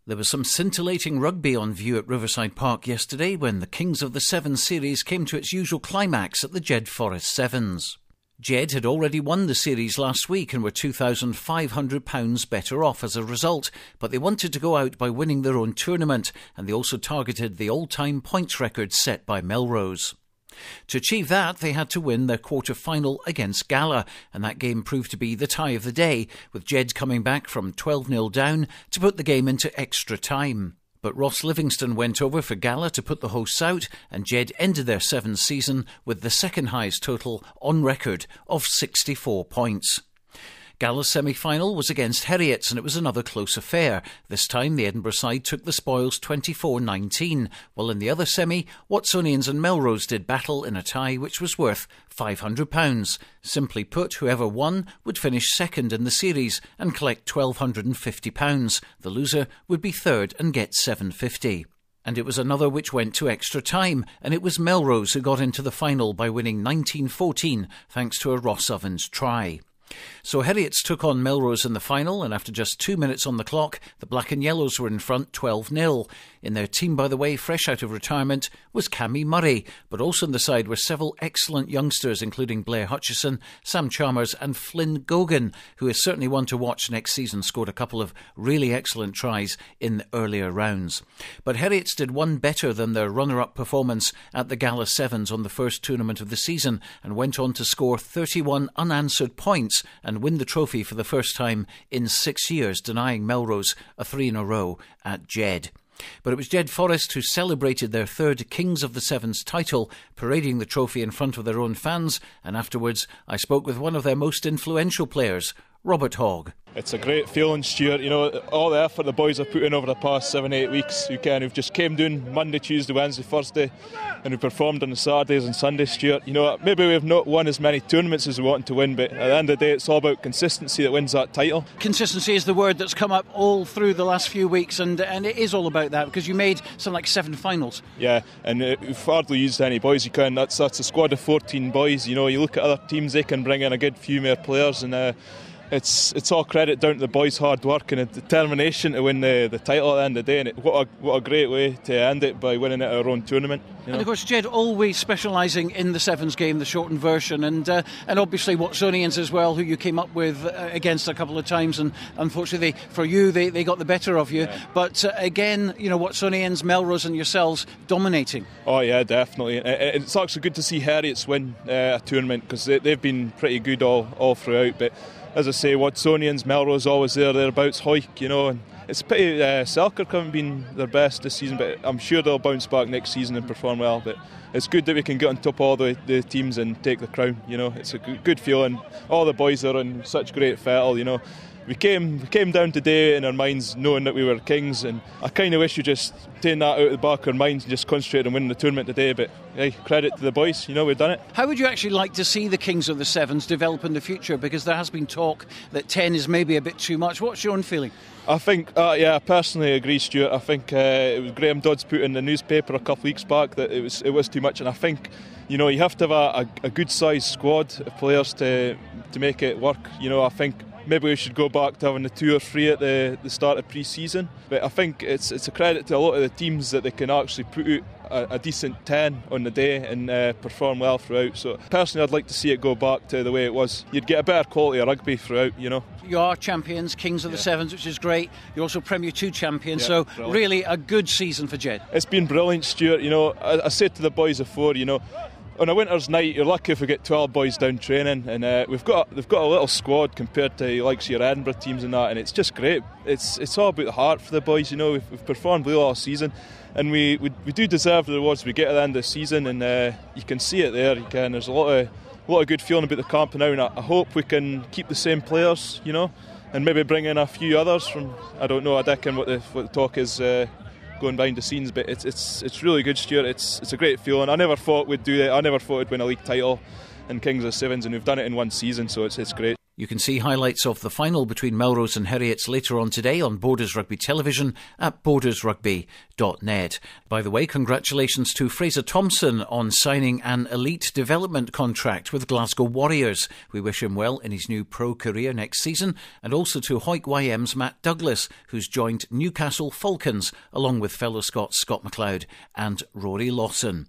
There was some scintillating rugby on view at Riverside Park yesterday when the Kings of the Sevens series came to its usual climax at the Jed Forest Sevens. Jed had already won the series last week and were £2,500 better off as a result, but they wanted to go out by winning their own tournament, and they also targeted the all-time points record set by Melrose. To achieve that, they had to win their quarter-final against Gala, and that game proved to be the tie of the day, with Jed coming back from 12-0 down to put the game into extra time. But Ross Livingston went over for Gala to put the hosts out, and Jed ended their sevens season with the second highest total on record of 64 points. Gala's semi-final was against Heriots, and it was another close affair. This time the Edinburgh side took the spoils 24-19, while in the other semi, Watsonians and Melrose did battle in a tie which was worth £500. Simply put, whoever won would finish second in the series and collect £1,250. The loser would be third and get £750. And it was another which went to extra time, and it was Melrose who got into the final by winning 19-14 thanks to a Ross Ovens try. So Heriots took on Melrose in the final, and after just 2 minutes on the clock, the Black and Yellows were in front 12-0. In their team, by the way, fresh out of retirement, was Cammy Murray, but also on the side were several excellent youngsters, including Blair Hutchison, Sam Chalmers and Flynn Gogan, who is certainly one to watch next season, scored a couple of really excellent tries in the earlier rounds. But Heriots did one better than their runner-up performance at the Gala Sevens on the first tournament of the season, and went on to score 31 unanswered points and win the trophy for the first time in 6 years, denying Melrose a 3 in a row at Jed. But it was Jed Forest who celebrated their third Kings of the Sevens title, parading the trophy in front of their own fans, and afterwards I spoke with one of their most influential players, Robert Hogg. It's a great feeling, Stuart. You know, all the effort the boys have put in over the past 7-8 weeks, who've just came down Monday, Tuesday, Wednesday, Thursday, and who performed on the Saturdays and Sundays, Stuart. You know, maybe we've not won as many tournaments as we wanted to win, but at the end of the day, it's all about consistency that wins that title. Consistency is the word that's come up all through the last few weeks, and it is all about that, because you made something like 7 finals. Yeah, and we've hardly used any boys you can. That's a squad of 14 boys. You know, you look at other teams, they can bring in a good few more players, and it's all credit down to the boys' hard work and a determination to win the title at the end of the day. And what a great way to end it by winning it our own tournament. You know? And of course, Jed always specialising in the sevens game, the shortened version, and obviously Watsonians as well, who you came up with against a couple of times, and unfortunately for you, they got the better of you. Yeah. But again, you know, Watsonians, Melrose, and yourselves dominating. Oh yeah, definitely. It's actually good to see Heriots win a tournament, because they've been pretty good all throughout. But as I say, Watsonians, Melrose always thereabouts, Hoyk, you know, and it's pity Selkirk haven't been their best this season, but I'm sure they'll bounce back next season and perform well. But it's good that we can get on top of all the teams and take the crown, you know. It's a good feeling. All the boys are in such great fettle, you know. We came down today in our minds knowing that we were kings, and I kind of wish we just taken that out of the back of our minds and just concentrated on winning the tournament today. But hey, credit to the boys, you know, we've done it. How would you actually like to see the Kings of the Sevens develop in the future? Because there has been talk that 10 is maybe a bit too much. What's your own feeling? I think, I personally agree, Stuart. I think it was Graham Dodds put in the newspaper a couple of weeks back that it was too much, and I think, you know, you have to have a good sized squad of players to make it work. You know, I think maybe we should go back to having the 2 or 3 at the start of pre-season. But I think it's a credit to a lot of the teams that they can actually put out a decent 10 on the day and perform well throughout. So personally, I'd like to see it go back to the way it was. You'd get a better quality of rugby throughout, you know. You are champions, Kings of the Sevens, which is great. You're also Premier 2 champions, so brilliant. Really a good season for Jed. It's been brilliant, Stuart. You know, I said to the boys before, you know, on a winter's night, you're lucky if we get 12 boys down training, and they've got a little squad compared to like your Edinburgh teams and that, and it's just great. It's all about the heart for the boys, you know. We've performed well all season, and we do deserve the rewards we get at the end of the season, and you can see it there. There's a lot of good feeling about the camp now, and I hope we can keep the same players, you know, and maybe bring in a few others from, I don't know, I reckon what the talk is. Going behind the scenes, but it's really good, Stuart. It's a great feeling. I never thought we'd do it. I never thought we'd win a league title in Kings of Sevens, and we've done it in one season, so it's great. You can see highlights of the final between Melrose and Heriots later on today on Borders Rugby Television at bordersrugby.net. By the way, congratulations to Fraser Thompson on signing an elite development contract with Glasgow Warriors. We wish him well in his new pro career next season, and also to Hoyk YM's Matt Douglas, who's joined Newcastle Falcons along with fellow Scots Scott McLeod and Rory Lawson.